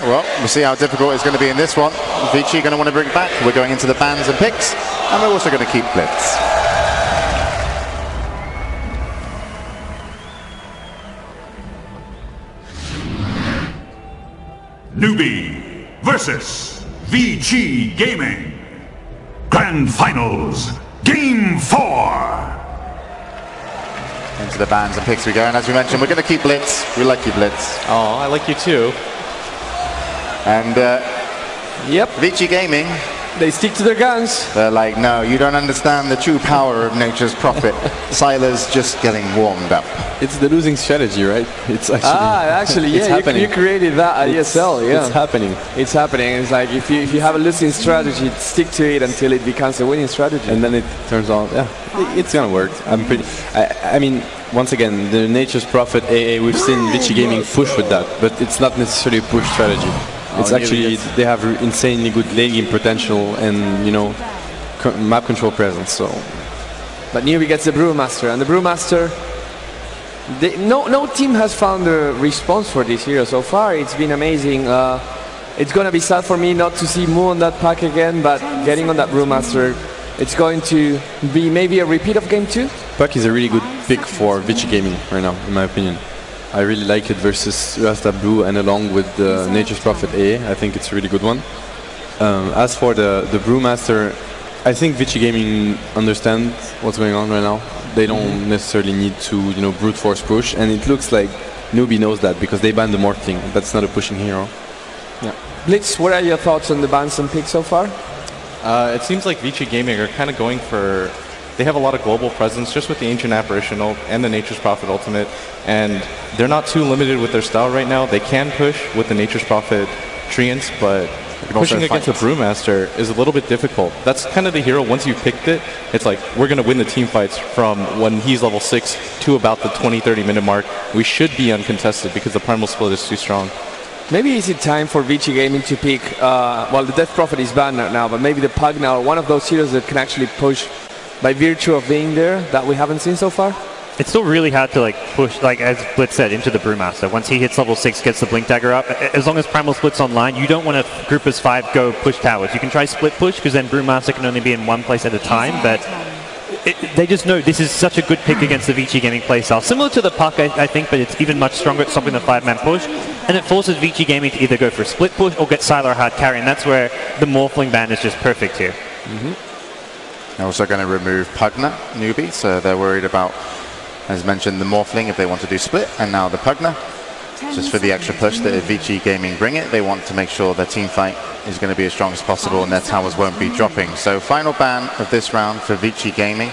Well, we'll see how difficult it's going to be in this one. Vici going to want to bring it back. We're going into the bans and picks, and we're also going to keep Blitz. Newbee versus Vici Gaming. Grand Finals, Game 4. Into the bans and picks we go, and as we mentioned, we're going to keep Blitz. We like you, Blitz. Oh, I like you too. And yep, Vici Gaming, they stick to their guns. They're like, no, you don't understand the true power of nature's prophet. Siler's just getting warmed up. It's the losing strategy, right? It's actually yeah, happening. You created that at ESL, yeah. It's happening. It's happening. It's like if you have a losing strategy, stick to it until it becomes a winning strategy. And then it turns out, yeah, it's gonna work. I mean, once again, the nature's prophet AA, we've seen Vici Gaming push with that, but it's not necessarily a push strategy. It's actually, they have insanely good lane game potential and, you know, map control presence, so. But Newbee gets the Brewmaster, and the Brewmaster, no team has found a response for this hero so far. It's been amazing. It's going to be sad for me not to see Mu on that pack again, but getting on that Brewmaster, it's going to be maybe a repeat of Game 2. Puck is a really good pick for Vici Gaming right now, in my opinion. I really like it versus Rasta Blue and along with the Nature's Prophet A. I think it's a really good one. As for the Brewmaster, I think Vici Gaming understand what's going on right now. They don't necessarily need to, you know, brute force push, and it looks like Newbee knows that because they banned the Morphling. That's not a pushing hero. Yeah. Blitz, what are your thoughts on the bans and picks so far? It seems like Vici Gaming are kind of going for. They have a lot of global presence just with the Ancient Apparition and the Nature's Prophet Ultimate, and they're not too limited with their style right now. They can push with the Nature's Prophet Treants, but pushing against a Brewmaster is a little bit difficult. That's kind of the hero. Once you've picked it, it's like, we're going to win the team fights from when he's level 6 to about the 20-30 minute mark. We should be uncontested because the Primal Split is too strong. Maybe is it time for Vici Gaming to pick, well, the Death Prophet is banned now, but maybe the Pugna, one of those heroes that can actually push by virtue of being there, that we haven't seen so far? It's still really hard to push, as Blitz said, into the Brewmaster. Once he hits level 6, gets the Blink Dagger up, as long as Primal Split's online, you don't want to group as 5 go push towers. You can try split push, because then Brewmaster can only be in one place at a time, but they just know this is such a good pick against the Vici Gaming playstyle. Similar to the Puck, I think, but it's even much stronger at stopping the 5-man push, and it forces Vici Gaming to either go for a split push or get Siler hard carry, and that's where the Morphling ban is just perfect here. They're also going to remove Pugna, Newbee, so they're worried about, as mentioned, the Morphling if they want to do split, and now the Pugna. Just for the extra push that if Vici Gaming bring it, they want to make sure their team fight is going to be as strong as possible and their towers won't be dropping. So final ban of this round for Vici Gaming.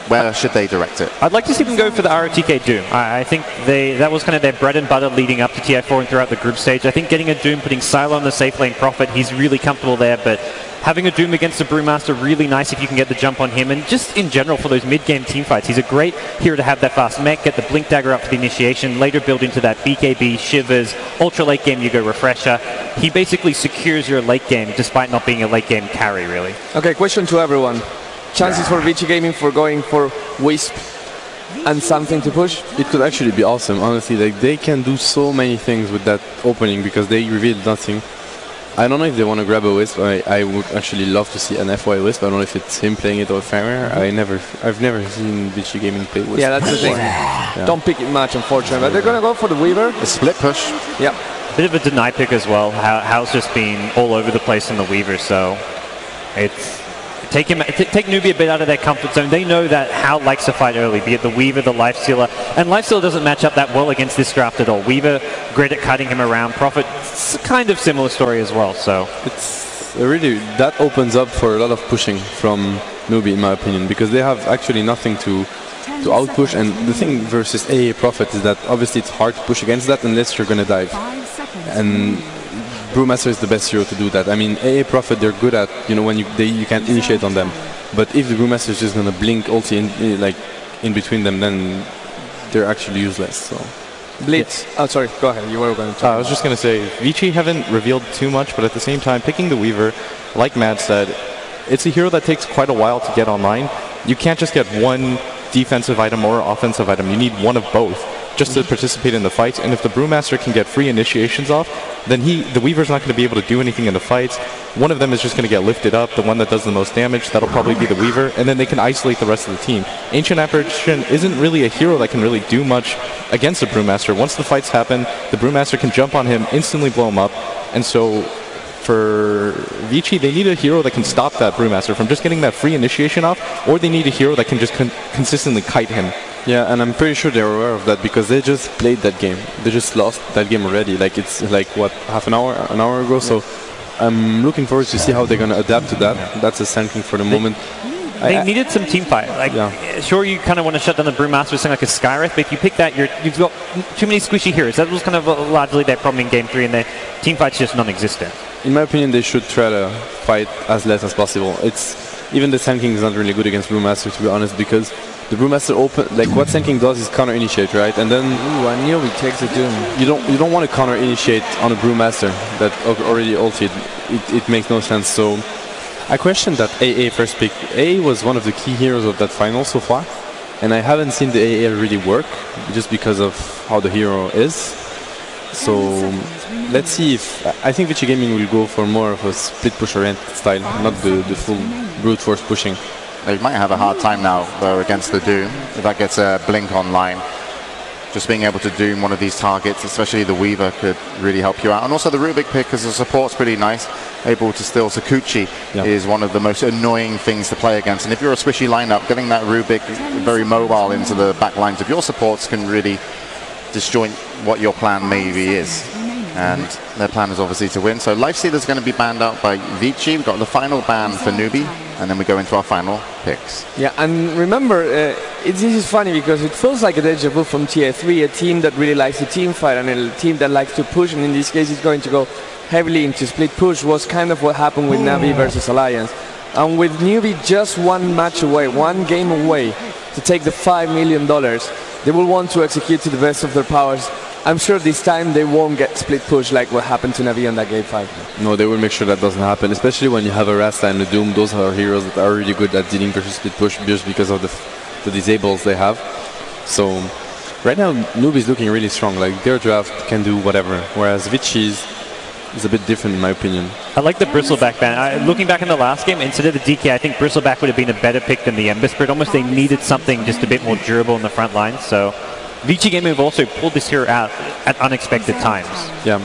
Where should they direct it? I'd like to see them go for the ROTK Doom. I think that was kind of their bread and butter leading up to TI4 and throughout the group stage. I think getting a Doom, putting Silo on the safe lane Prophet, he's really comfortable there, but having a Doom against the Brewmaster, really nice if you can get the jump on him. And just in general for those mid-game team fights, he's a great hero to have that fast mech, get the Blink Dagger up for the initiation, later build into that BKB, Shivers, ultra late game you go Refresher. He basically secures your late game despite not being a late game carry, really. Okay, question to everyone. Chances for Vici Gaming for going for Wisp and something to push? It could actually be awesome, honestly. Like, they can do so many things with that opening because they revealed nothing. I don't know if they want to grab a Wisp. I would actually love to see an FY Wisp. I don't know if it's him playing it or Farmer. I've never seen Vici Gaming play Wisp. Yeah, that's the thing. Yeah. Don't pick it much, unfortunately. But they're going to go for the Weaver. A split push. Yep. Bit of a deny pick as well. Hal's just been all over the place in the Weaver, so it's take Newbee a bit out of their comfort zone. They know that Hal likes to fight early, be it the Weaver, the Lifestealer, and Lifestealer doesn't match up that well against this draft at all. Weaver, great at cutting him around. Prophet, it's a kind of similar story as well. So it's really, that opens up for a lot of pushing from Newbee, in my opinion, because they have actually nothing to outpush. And the thing versus AA Prophet is that obviously it's hard to push against that unless you're going to dive. And Brewmaster is the best hero to do that. I mean, AA Prophet, they're good at, you know, when you can't initiate on them. But if the Brewmaster is just going to blink ulti in between them, then they're actually useless. So Blitz. Oh, sorry. Go ahead. You were going to talk. I was just going to say, Vici haven't revealed too much, but at the same time, picking the Weaver, like Matt said, it's a hero that takes quite a while to get online. You can't just get one defensive item or offensive item. You need one of both just to participate in the fights. And if the Brewmaster can get free initiations off, then the Weaver's not going to be able to do anything in the fights. One of them is just going to get lifted up, the one that does the most damage, that'll probably be the Weaver, and then they can isolate the rest of the team. Ancient Apparition isn't really a hero that can really do much against the Brewmaster. Once the fights happen, the Brewmaster can jump on him, instantly blow him up, and so for Vici, they need a hero that can stop that Brewmaster from just getting that free initiation off, or they need a hero that can just consistently kite him. Yeah, and I'm pretty sure they're aware of that because they just played that game. They just lost that game already. Like it's like what, half an hour ago. Yeah. So I'm looking forward to see how they're gonna adapt to that. That's a Sand for the moment. They needed some team fight. Like, sure, you kind of want to shut down the Brewmaster with something like a Skyreth, but if you pick that, you've got too many squishy heroes. That was kind of largely their problem in Game 3, and their team fight's just non-existent. In my opinion, they should try to fight as less as possible. Even the Sand King is not really good against Brewmaster, to be honest, because the Brewmaster what Sand King does is counter initiate, right? And then I knew he takes a Doom. You don't want to counter initiate on a Brewmaster that already ulted. It makes no sense. So I questioned that AA first pick. AA was one of the key heroes of that final so far, and I haven't seen the AA really work just because of how the hero is. So let's see if I think Vici Gaming will go for more of a split push oriented style, not the full brute force pushing. They might have a hard time now, though, against the Doom. If that gets a blink online, just being able to Doom one of these targets, especially the Weaver, could really help you out. And also the Rubik pick, because the support's pretty nice. Able to steal Sakuchi is one of the most annoying things to play against. And if you're a squishy lineup, getting that Rubik very mobile into the back lines of your supports can really disjoint what your plan maybe is. And their plan is obviously to win. So Lifestealer's going to be banned out by Vici. We've got the final ban for Newbee, and then we go into our final picks. Yeah, and remember, this is funny because it feels like a deja vu from Tier 3, a team that really likes a team fight and a team that likes to push, and in this case it's going to go heavily into split push, was kind of what happened with Navi versus Alliance. And with Newbee just one match away, one game away to take the $5 million, they will want to execute to the best of their powers. I'm sure this time they won't get split push like what happened to Navi on that game 5. No, they will make sure that doesn't happen, especially when you have a Rasta and a Doom. Those are heroes that are really good at dealing versus split push just because of the disables they have. So right now Newbee is looking really strong. Like their draft can do whatever, whereas Vici's is a bit different in my opinion. I like the Bristleback ban. Looking back in the last game, instead of the DK, I think Bristleback would have been a better pick than the Ember Spirit. Almost they needed something just a bit more durable in the front line. So Vici Gaming have also pulled this hero out at unexpected times. Yeah,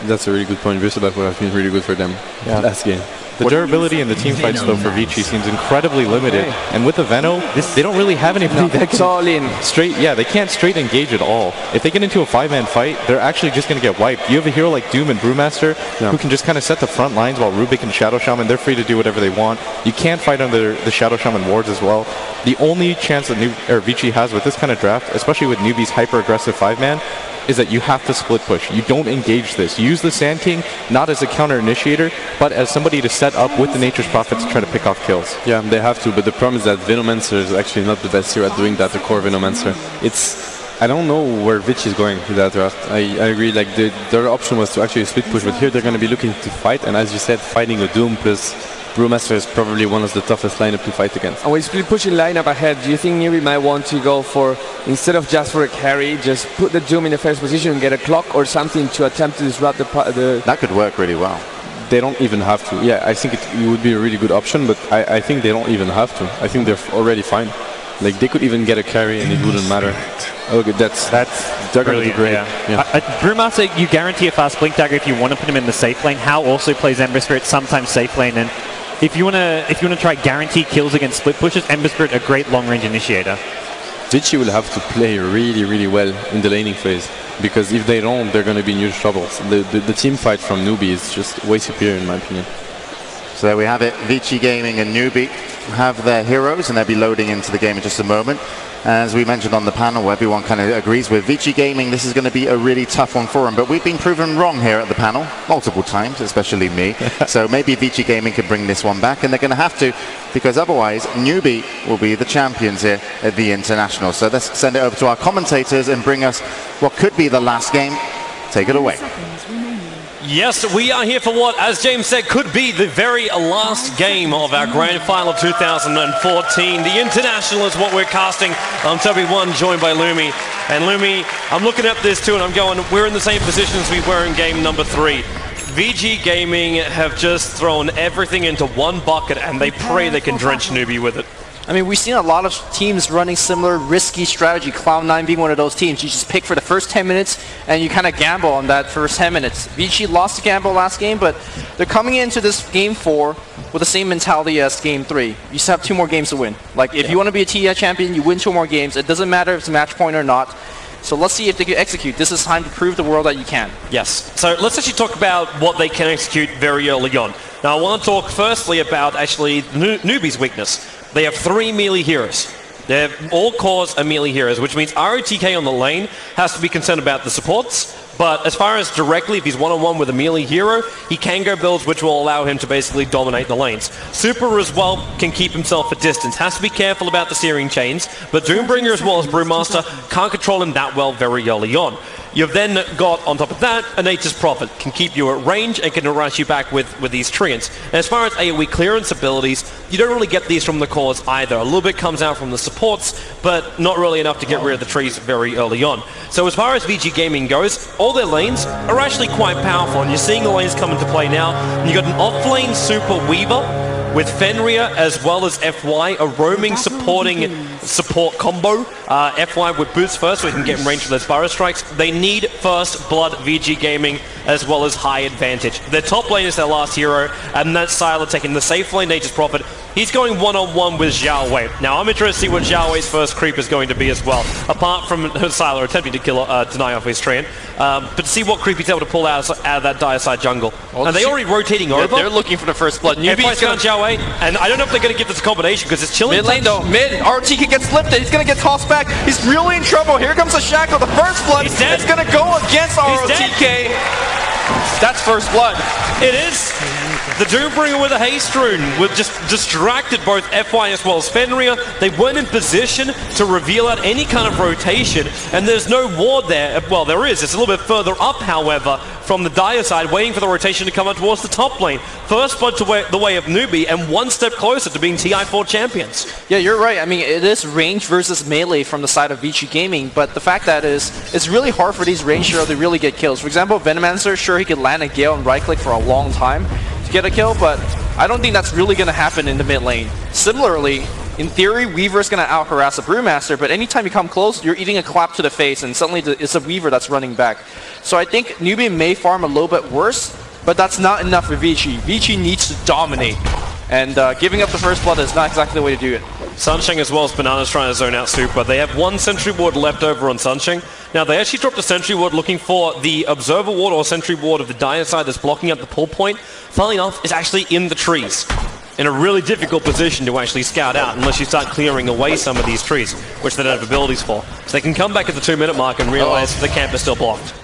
that's a really good point. Bristleback would have been really good for them last game. The durability in the team fights, though, for Vici seems incredibly limited. And with the Veno, they don't really have anybody that can all in. they can't straight engage at all. If they get into a 5-man fight, they're actually just going to get wiped. You have a hero like Doom and Brewmaster who can just kind of set the front lines while Rubik and Shadow Shaman, they're free to do whatever they want. You can't fight under the Shadow Shaman wards as well. The only chance that Vici has with this kind of draft, especially with Newbee's hyper-aggressive 5-man, is that you have to split push. You don't engage this. You use the Sand King not as a counter initiator, but as somebody to set up with the Nature's Prophet to try to pick off kills. Yeah, they have to, but the problem is that Venomancer is actually not the best hero at doing that, the core Venomancer. I don't know where Vici is going with that draft. I agree, like their option was to actually split push, but here they're going to be looking to fight, and as you said, fighting a Doom plus Brewmaster is probably one of the toughest lineup to fight against. And with split pushing lineup ahead, do you think Newbee might want to go for, instead of just for a carry, just put the Doom in the first position and get a clock or something to attempt to disrupt the... That could work really well. They don't even have to. Yeah, I think it would be a really good option, but I think they don't even have to. I think they're already fine. Like, they could even get a carry and it wouldn't matter. Okay, they're going to do great. Brewmaster, you guarantee a fast blink dagger if you want to put him in the safe lane. Hal also plays Ember Spirit, sometimes safe lane, and if you want to try guarantee kills against split pushes, Ember Spirit a great long range initiator. Vici will have to play really, really well in the laning phase, because if they don't, they're going to be in huge troubles. The team fight from Newbee is just way superior in my opinion. So there we have it. Vici Gaming and Newbee have their heroes, and they'll be loading into the game in just a moment. As we mentioned on the panel, everyone kind of agrees with Vici Gaming. This is going to be a really tough one for them, but we've been proven wrong here at the panel multiple times, especially me. So maybe Vici Gaming can bring this one back, and they're going to have to, because otherwise Newbee will be the champions here at the International. So let's send it over to our commentators and bring us what could be the last game. Take it away. Yes, we are here for what, as James said, could be the very last game of our Grand Final 2014. The International is what we're casting. I'm Toby One, joined by Lumi. And Lumi, I'm looking at this too, and I'm going, we're in the same position as we were in game number 3. Vici Gaming have just thrown everything into one bucket, and they pray they can drench Newbee with it. I mean, we've seen a lot of teams running similar risky strategy, Cloud9 being one of those teams. You just pick for the first 10 minutes and you kind of gamble on that first 10 minutes. Vici lost the gamble last game, but they're coming into this game 4 with the same mentality as game 3. You still have 2 more games to win. Like, if you want to be a TI champion, you win 2 more games. It doesn't matter if it's match point or not. So let's see if they can execute. This is time to prove the world that you can. Yes. So let's actually talk about what they can execute very early on. Now, I want to talk firstly about actually Newbee's weakness. They have 3 melee heroes. They're all cores are melee heroes, which means ROTK on the lane has to be concerned about the supports. But as far as directly, if he's one-on-one with a melee hero, he can go builds which will allow him to basically dominate the lanes. Super as well can keep himself at distance. Has to be careful about the searing chains, but Doombringer as well as Brewmaster can't control him that well very early on. You've then got, on top of that, a Nature's Prophet. Can keep you at range and can rush you back with these Treants. And as far as AoE clearance abilities, you don't really get these from the cores either. A little bit comes out from the supports, but not really enough to get rid of the trees very early on. So as far as Vici Gaming goes, all their lanes are actually quite powerful, and you're seeing the lanes come into play now. And you've got an off-lane Super Weaver with Fenrir as well as FY, a roaming supporting support combo. FY with boost first so he can get in range for those Burrow Strikes. They need first blood Vici Gaming as well as high advantage. Their top lane is their last hero, and that's Sylar taking the safe lane, Nature's Prophet. He's going one-on-one with Xiao Wei. Now, I'm interested to see what Xiao Wei's first creep is going to be as well, apart from Sylar attempting to kill, deny off his Treant. But to see what creep he's able to pull out of that dire side jungle. Are they already rotating over? They're looking for the first blood. Newbee's going Xiao Wei, and I don't know if they're going to get this combination because it's chilling. Mid lane though, RTK gets flipped. He's going to get tossed back. He's really in trouble. Here comes the Shackle. The first blood. He's dead. It's going to go against RTK. That's first blood. It is. The Doombringer with a haste rune with just distracted both FY as well as Fenrir. They weren't in position to reveal out any kind of rotation, and there's no ward there. Well, there is. It's a little bit further up, however, from the dire side, waiting for the rotation to come up towards the top lane. First blood to the way of Newbee, and one step closer to being TI4 champions. Yeah, you're right. I mean, it is range versus melee from the side of Vici Gaming, but the fact that is, it's really hard for these range heroes to really get kills. For example, Venomancer, sure, he could land a Gale and right-click for a long time to get a kill, but I don't think that's really going to happen in the mid lane. Similarly, in theory, Weaver's going to out-harass a Brewmaster, but anytime you come close, you're eating a clap to the face, and suddenly it's a Weaver that's running back. So I think Newbee may farm a little bit worse, but that's not enough for Vici. Vici needs to dominate, and giving up the first blood is not exactly the way to do it. Sunshine as well as Banana's trying to zone out Super. They have one Sentry Ward left over on Sunshine. Now, they actually dropped a Sentry Ward looking for the Observer Ward or Sentry Ward of the dire side that's blocking up the pull point. Funnily enough, it's actually in the trees. In a really difficult position to actually scout out unless you start clearing away some of these trees, which they don't have abilities for. So they can come back at the 2-minute mark and realize the camp is still blocked.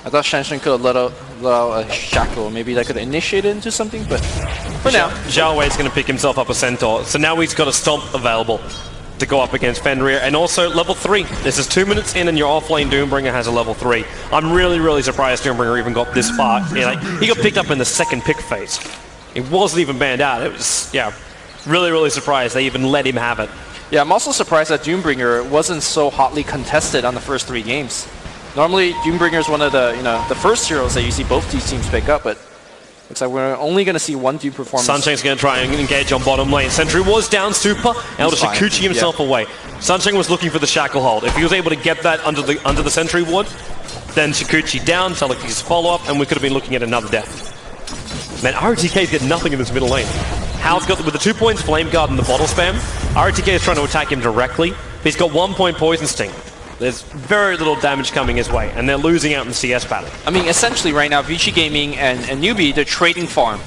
I thought Shanshan could have let out a Shackle. Maybe that could have initiated into something, but for now. Xiao Wei's going to pick himself up a Centaur. So now he's got a Stomp available to go up against Fenrir, and also level 3. This is 2 minutes in and your offlane Doombringer has a level 3. I'm really surprised Doombringer even got this far. He got picked up in the second pick phase. It wasn't even banned out. It was, yeah, really surprised they even let him have it. Yeah, I'm also surprised that Doombringer wasn't so hotly contested on the first 3 games. Normally, Doombringer is one of the the first heroes that you see both these teams pick up, but looks like we're only going to see one Doom performance. Sunshine's going to try and engage on bottom lane. Sentry was down Super, able to Shikuchi himself away. Sunshine was looking for the Shackle hold. If he was able to get that under the Sentry Ward, then Shikuchi down, Teleki's follow-up, and we could have been looking at another death. Man, RTK's got nothing in this middle lane. Hal's got, with the 2 points Flame Guard and the bottle spam, RTK is trying to attack him directly, but he's got 1 point Poison Sting. There's very little damage coming his way, and they're losing out in the CS battle. I mean, essentially right now, Vici Gaming and Newbee, they're trading farm.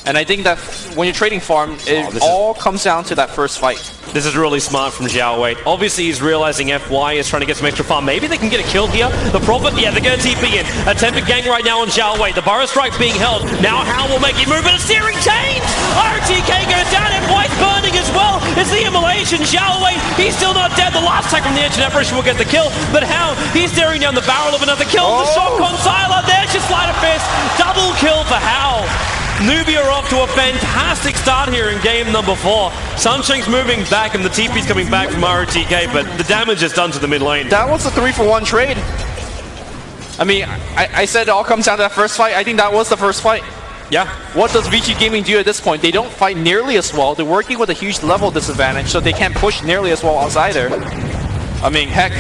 And I think that when you're trading farm, it all comes down to that first fight. This is really smart from Xiao Wei. Obviously, he's realizing FY is trying to get some extra farm. Maybe they can get a kill here. The Prophet, yeah, they're going to TP in. Attempted gang right now on Xiao Wei. The Burrow Strike being held. Now Hao will make a move, but a steering change! RTK goes down, FY's burning as well. It's the immolation. Xiao Wei, he's still not dead. The last attack from the Edge and Apparition will get the kill, but Hao, he's staring down the barrel of another kill. The shot on Sylar, there's your sleight of fist. Double kill for Hao. Newbee are off to a fantastic start here in game number 4. Sunshine's moving back and the TP's coming back from RTK, but the damage is done to the mid lane. That was a 3-for-1 trade. I mean, I said it all comes down to that first fight. I think that was the first fight. Yeah. What does Vici Gaming do at this point? They don't fight nearly as well. They're working with a huge level disadvantage, so they can't push nearly as well as either. I mean, heck.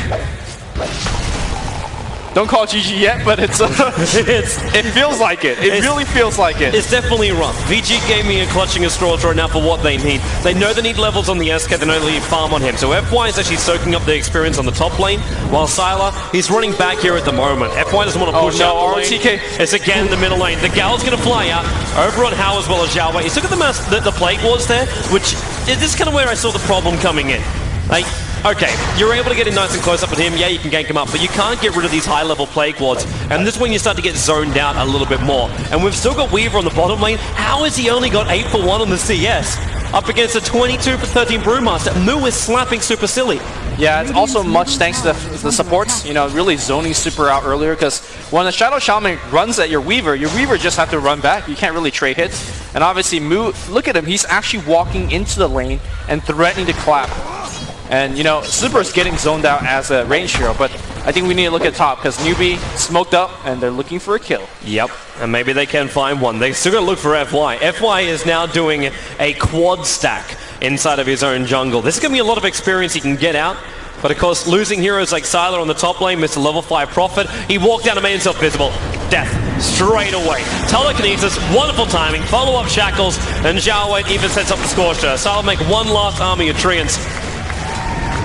Don't call GG yet, but it feels like it. It really feels like it. It's definitely rough. VG Gaming are clutching at straws right now for what they need. They know they need levels on the SK, they know they need farm on him. So FY is actually soaking up the experience on the top lane, while Sylar, he's running back here at the moment. FY doesn't want to push out the lane. RTK. It's again the middle lane. The Gal's going to fly out over on Hao as well as Xiao Wei. He's look at the Plague Wards there, which this is kind of where I saw the problem coming in. Like, okay, you're able to get in nice and close up with him, yeah, you can gank him up, but you can't get rid of these high-level Plague Wards, and this is when you start to get zoned out a little bit more. And we've still got Weaver on the bottom lane. How has he only got 8-for-1 on the CS? Up against a 22-for-13 Brewmaster. Moo is slapping super silly. Yeah, it's also much thanks to the supports, you know, really zoning super out earlier, because when a Shadow Shaman runs at your Weaver just have to run back. You can't really trade hits. And obviously, Moo, look at him, he's actually walking into the lane and threatening to clap. And, you know, Super is getting zoned out as a range hero, but I think we need to look at top, because Newbee smoked up, and they're looking for a kill. Yep, and maybe they can find one. They still got to look for FY. FY is now doing a quad stack inside of his own jungle. This is going to be a lot of experience he can get out, but of course, losing heroes like Sylar on the top lane, Mr. Level 5 Prophet, he walked down and made himself visible. Death, straight away. Telekinesis, wonderful timing, follow-up Shackles, and Xiao Wei even sets up the Scorcher. So I'll make one last army of Treants.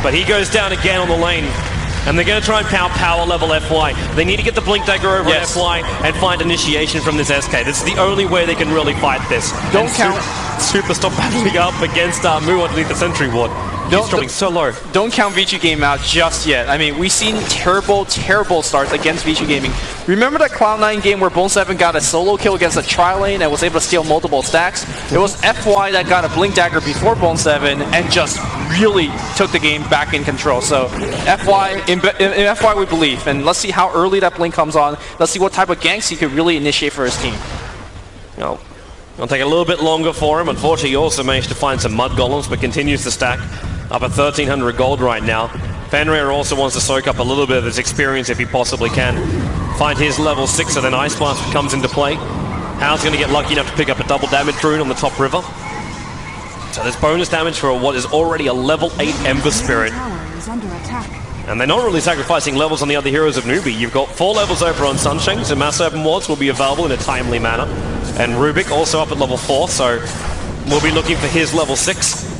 But he goes down again on the lane. And they're going to try and power level FY. They need to get the Blink Dagger over at FY and find initiation from this SK. This is the only way they can really fight this. Don't count. Super stop battling up against Moo underneath the Sentry Ward. He's dropping so low. Don't count Vici Gaming out just yet. I mean, we've seen terrible starts against Vici Gaming. Remember that Cloud9 game where Bone7 got a solo kill against a tri-lane and was able to steal multiple stacks? It was FY that got a Blink Dagger before Bone7 and just really took the game back in control. So FY, in FY we believe. And let's see how early that Blink comes on. Let's see what type of ganks he could really initiate for his team. No. It'll take a little bit longer for him. Unfortunately, he also managed to find some Mud Golems, but continues to stack. Up at 1,300 gold right now. Fenrir also wants to soak up a little bit of his experience if he possibly can. Find his level 6, so then Ice Blast comes into play. Hao's going to get lucky enough to pick up a double damage rune on the top river. So there's bonus damage for what is already a level 8 Ember Spirit. And they're not really sacrificing levels on the other heroes of Newbee. You've got 4 levels over on Sunshine, so Mass Open Wards will be available in a timely manner. And Rubik also up at level 4, so we'll be looking for his level 6.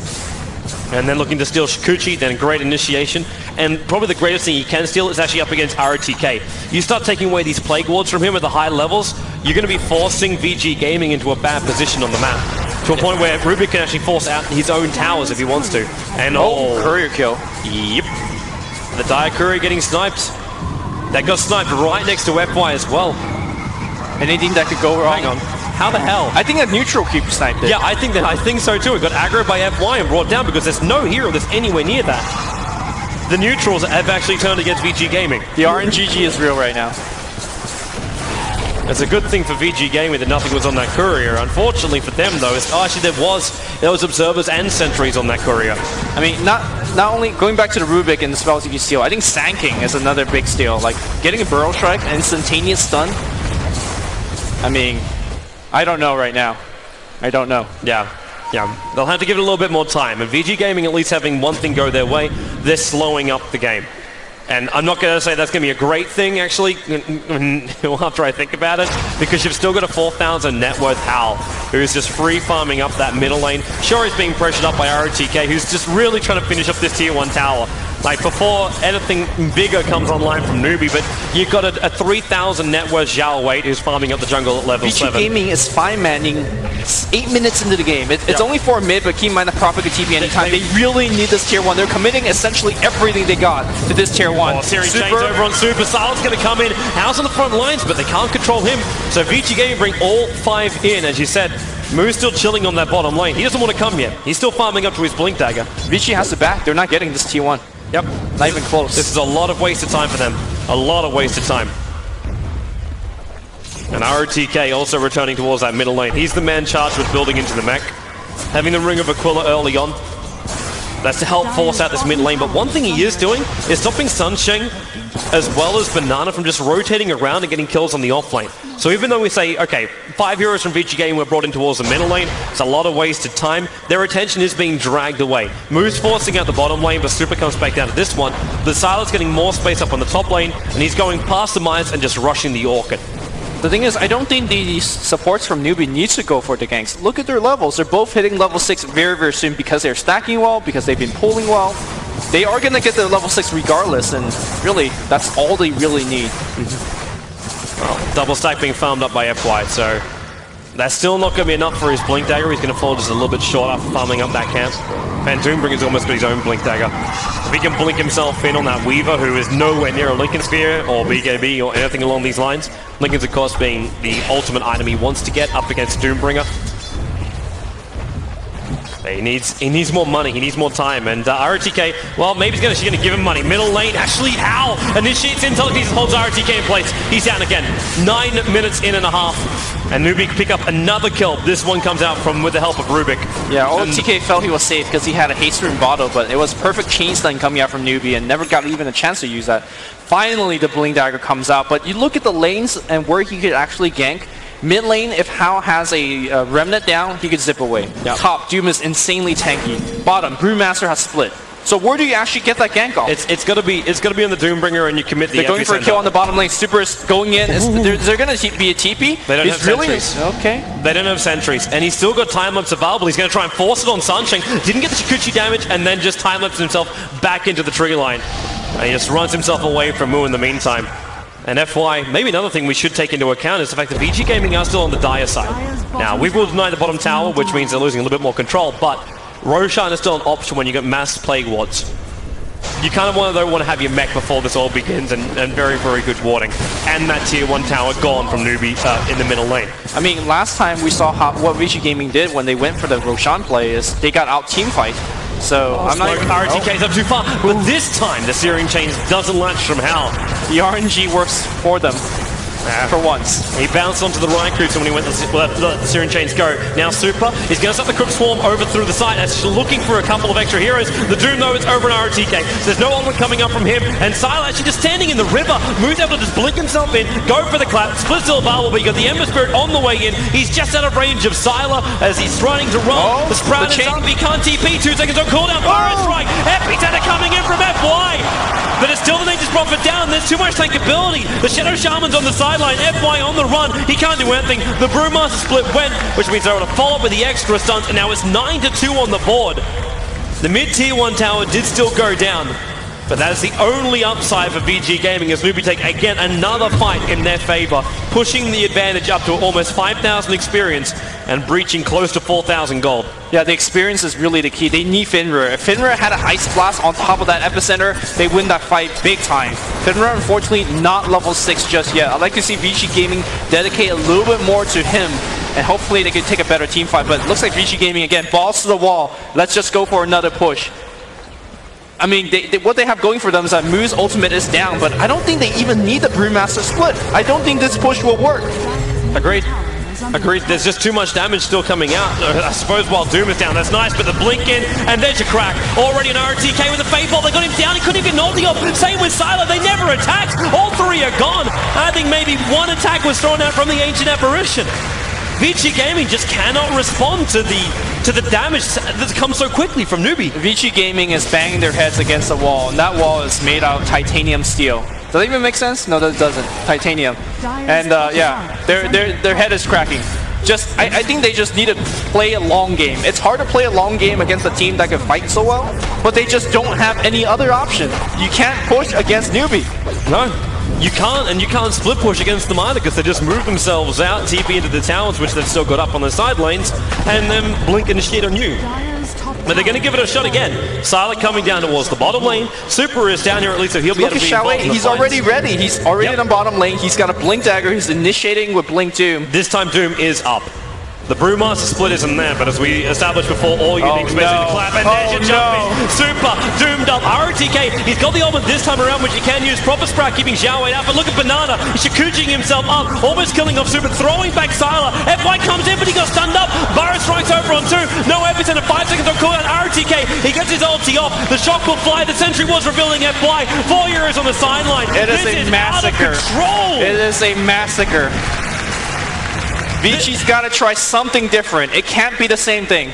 And then looking to steal Shikuchi, then great initiation. And probably the greatest thing he can steal is actually up against RTK. You start taking away these Plague Wards from him at the high levels, you're going to be forcing VG Gaming into a bad position on the map. To a point where Rubik can actually force out his own towers if he wants to. And courier kill. Yep. The Dire Courier getting sniped. That got sniped right next to FY as well. Anything that could go wrong? Hang on. How the hell? I think that neutral keep sniped it. Yeah, I think so too. It got aggro by FY and brought down because there's no hero that's anywhere near that. The neutrals have actually turned against VG Gaming. The RNGG is real right now. It's a good thing for VG Gaming that nothing was on that courier. Unfortunately for them though, actually there was observers and sentries on that courier. I mean, not only going back to the Rubik and the spells you can steal, I think Sanking is another big steal. Like getting a Burrow Strike, an instantaneous stun. I mean, I don't know right now. I don't know. Yeah. They'll have to give it a little bit more time. And VG Gaming at least having one thing go their way, they're slowing up the game. And I'm not going to say that's going to be a great thing, actually, after I think about it, because you've still got a 4,000 net worth Hal, who's just free farming up that middle lane. Sure, he's being pressured up by RTK, who's just really trying to finish up this tier 1 tower. Like, before anything bigger comes online from Newbee, but you've got a 3,000 net worth Zhao Wait who's farming up the jungle at level Vici 7. Gaming is 5-manning 8 minutes into the game. It's only for mid, but keep in mind the Prophet could TP anytime. They really need this tier 1. They're committing essentially everything they got to this tier 1. Oh, series change over on Super. Sal's going to come in. House on the front lines, but they can't control him. So Vici Gaming bring all 5 in, as you said. Moo's still chilling on that bottom lane. He doesn't want to come yet. He's still farming up to his Blink Dagger. Vici has to back. They're not getting this T1. Yep. Not even close. This is a lot of wasted time for them. A lot of wasted time. And ROTK also returning towards that middle lane. He's the man charged with building into the mech. Having the Ring of Aquila early on. That's to help force out this mid lane. But one thing he is doing is stopping Sunshine as well as Banana from just rotating around and getting kills on the off lane. So even though we say, okay, 5 heroes from Vici Gaming were brought in towards the middle lane, it's a lot of wasted time. Their attention is being dragged away. Moo's forcing out the bottom lane, but Super comes back down to this one. The Siler's getting more space up on the top lane, and he's going past the mines and just rushing the Orchid. The thing is, I don't think these supports from Newbee needs to go for the ganks. Look at their levels. They're both hitting level 6 very, very soon because they're stacking well, because they've been pulling well. They are going to get their level 6 regardless, and really, that's all they really need. Well, double stack being farmed up by FY, so that's still not going to be enough for his Blink Dagger. He's going to fall just a little bit short after farming up that camp. And Doombringer's almost got his own Blink Dagger. If he can blink himself in on that Weaver, who is nowhere near a Lincoln Sphere or BKB or anything along these lines, Lincoln's, of course, being the ultimate item he wants to get up against Doombringer. He needs more money, he needs more time, and ROTK, well, maybe she's going to give him money. Middle lane, actually, Ow! Initiates in, telekinesis holds ROTK in place. He's down again. 9 minutes in and a half, and Newbee pick up another kill. This one comes out from with the help of Rubik. Yeah, ROTK felt he was safe because he had a haste rune bottle, but it was perfect chain stun coming out from Newbee and never got even a chance to use that. Finally, the Blink Dagger comes out, but you look at the lanes and where he could actually gank. Mid lane, if Hao has a Remnant down, he could zip away. Yep. Top, Doom is insanely tanky. Bottom, Brewmaster has split. So where do you actually get that gank off? It's gonna be on the Doombringer, and you commit the. They're going for a kill on the bottom lane. Super is going in. They're gonna be a TP. They don't have sentries. Okay. They don't have sentries, and he's still got time lapse available. He's gonna try and force it on Sunshine. Didn't get the Shikuchi damage, and then just time lapse himself back into the tree line. And he just runs himself away from Moo in the meantime. And FY, maybe another thing we should take into account is the fact that Vici Gaming are still on the dire side. Now, we will deny the bottom tower, which means they're losing a little bit more control, but Roshan is still an option when you get mass Plague Wards. You kind of want to have your mech before this all begins, and very, very good warding. And that tier 1 tower gone from Newbee in the middle lane. I mean, last time we saw what Vici Gaming did when they went for the Roshan play is they got out team fight. So I'm not even... RTK's up too far, but this time the Searing Chains doesn't latch from Hal. The RNG works for them. For once. He bounced onto the Raikou when he went to let the Searing Chains go. Now Supra is going to start the Crook Swarm over through the side as she's looking for a couple of extra heroes. The Doom, though, is over an RTK. So there's no onward coming up from him. And Sile actually just standing in the river. Moves able to just blink himself in, go for the clap. Split still available, but you got the Ember Spirit on the way in. He's just out of range of Sylar as he's trying to run. The Sprout is up. He can't TP. 2 seconds on cooldown. Fire strike. Epicenter coming in from FY. But it's still the Nature's Prophet down. There's too much tankability. The Shadow Shaman's on the sideline. FY on the run. He can't do anything. The Brewmaster split went, which means they're able to follow up with the extra stunts, and now it's 9-2 on the board. The mid-tier 1 tower did still go down, but that is the only upside for VG Gaming as Newbee take, again, another fight in their favor, pushing the advantage up to almost 5,000 experience and breaching close to 4,000 gold. Yeah, the experience is really the key. They need Finra. If Finra had an Ice Blast on top of that Epicenter, they win that fight big time. Finra, unfortunately, not level 6 just yet. I'd like to see Vici Gaming dedicate a little bit more to him, and hopefully they can take a better team fight. But it looks like Vici Gaming, again, balls to the wall. Let's just go for another push. I mean, what they have going for them is that Moo's ultimate is down, but I don't think they even need the Brewmaster split. I don't think this push will work. Agreed. Agreed. There's just too much damage still coming out. I suppose while Doom is down, that's nice, but the blink in, and there's your crack. Already an RTK with the Fade Bolt. They got him down. He couldn't even ult the off. Same with Sylar. They never attacked. All 3 are gone. I think maybe 1 attack was thrown out from the Ancient Apparition. Vici Gaming just cannot respond to the damage that's come so quickly from Newbee. Vici Gaming is banging their heads against the wall, and that wall is made out of titanium steel. Does that even make sense? No, that doesn't. Titanium. And yeah, their head is cracking. I think they just need to play a long game. It's hard to play a long game against a team that can fight so well, but they just don't have any other option. You can't push against Newbee. No, you can't, and you can't split push against them either because they just move themselves out, TP into the towers, which they've still got up on the side lanes, and then blink and shit on you. But they're going to give it a shot again. Sylar coming down towards the bottom lane. Super is down here at least, so he'll be Look able at to be involved Xiaowei, in the he's fights. already ready. He's already in the bottom lane. He's got a Blink Dagger. He's initiating with Blink Doom. This time Doom is up. The Brewmaster split isn't there, but as we established before, all you need is basically to clap, and there's your jumping. Super, doomed up. ROTK, he's got the ultimate this time around, which he can use. Proper Sprout keeping Xiaowei out, but look at Banana. He's Shakuching himself up, almost killing off Super, throwing back Sylar. FY comes in, but he got stunned up. Byron strikes over on 2. No epicenter, 5 seconds on cooldown. ROTK, he gets his ulti off. The shock will fly. The sentry was revealing FY. 4 euros on the sideline. It is a massacre. Out of control. It is a massacre. Vici's got to try something different. It can't be the same thing.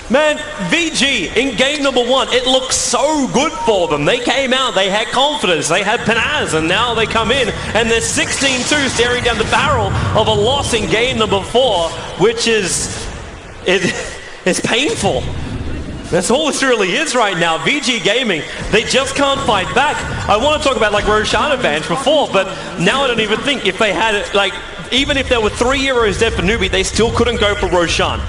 Man, VG in game number 1, it looked so good for them. They came out, they had confidence, they had panaz, and now they come in and they're 16-2 staring down the barrel of a loss in game number 4, which is it's painful. That's all this really is right now. VG Gaming, they just can't fight back. I want to talk about like Roshan advantage before, but now I don't even think if they had it, like, even if there were 3 euros dead for Newbee, they still couldn't go for Roshan.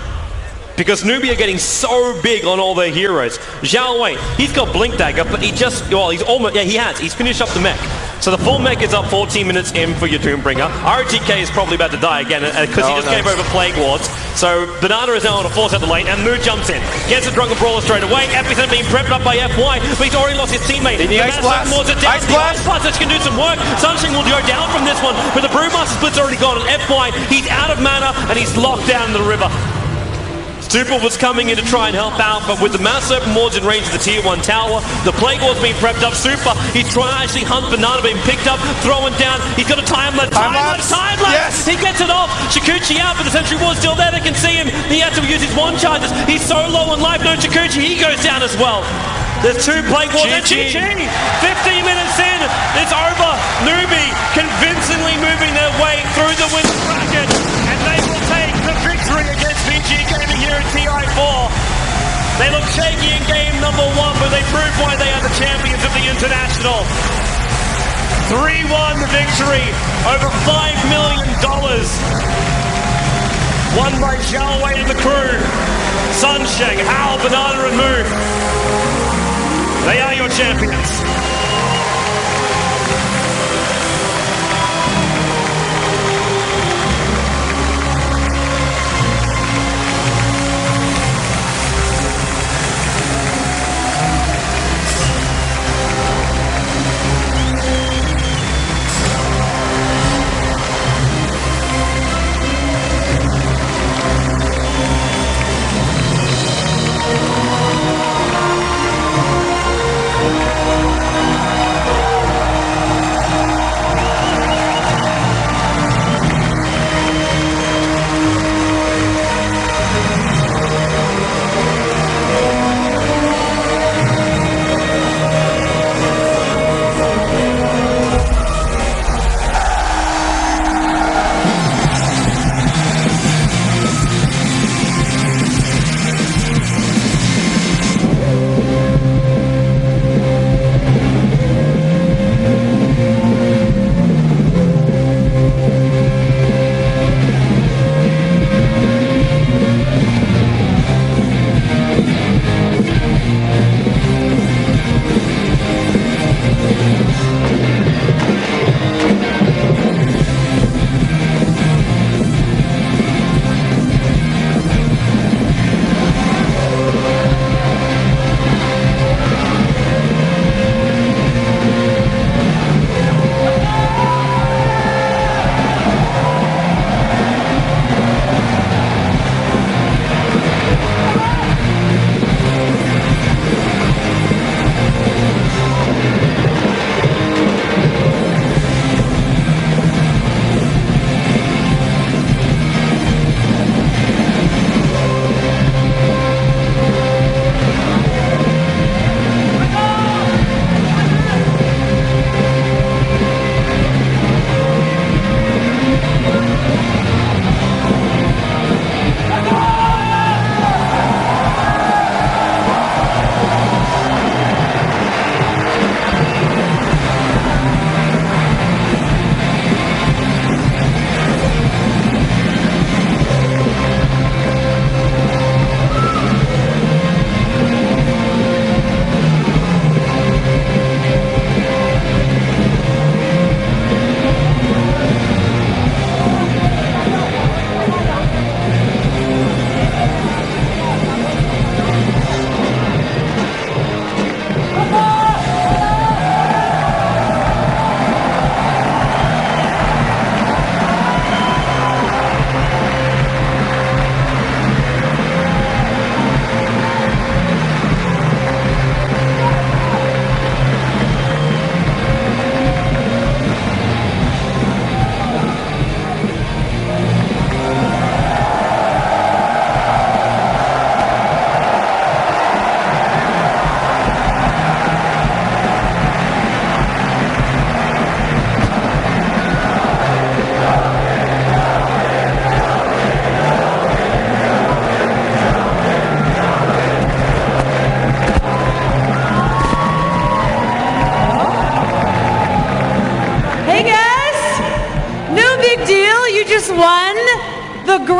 Because Newbee are getting so big on all their heroes. Xiaowei, he's got Blink Dagger, but he just, well, he's almost, yeah, he has. He's finished up the mech. So the full mech is up 14 minutes in for your Doombringer. RTK is probably about to die again because he just gave over Plague Wards. So Banana is now on a force out the lane, and Moo jumps in. Gets a Drunken Brawler straight away. Epicenter being prepped up by FY, but he's already lost his teammate. The Ice Blast! Ice Blast! Which can do some work. Sunshine will go down from this one, but the Brewmaster split's already gone, and FY, he's out of mana, and he's locked down in the river. Super was coming in to try and help out, but with the Mass Open Wards in range of the Tier 1 tower, the Plague Ward's being prepped up. Super, he's trying to actually hunt Banana, being picked up, throwing down. He's got a time lapse. Yes. He gets it off. Shakuchi out, but the Sentry Ward's still there. They can see him. He has to use his one charges. He's so low on life. No Shakuchi, he goes down as well. There's 2 Plague Wards. And GG. 15 minutes in, it's over. Newbee convincingly moving their way through the winter bracket, and they will take the victory against Vici Gaming here at TI4. They look shaky in game number 1, but they prove why they are the champions of the International. 3-1 victory over $5 million. Won by Xiaowei and the crew. Sunsheng, Hal, Banana and Moo. They are your champions.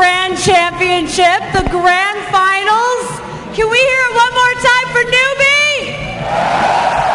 Grand Championship, the Grand Finals. Can we hear it one more time for Newbee?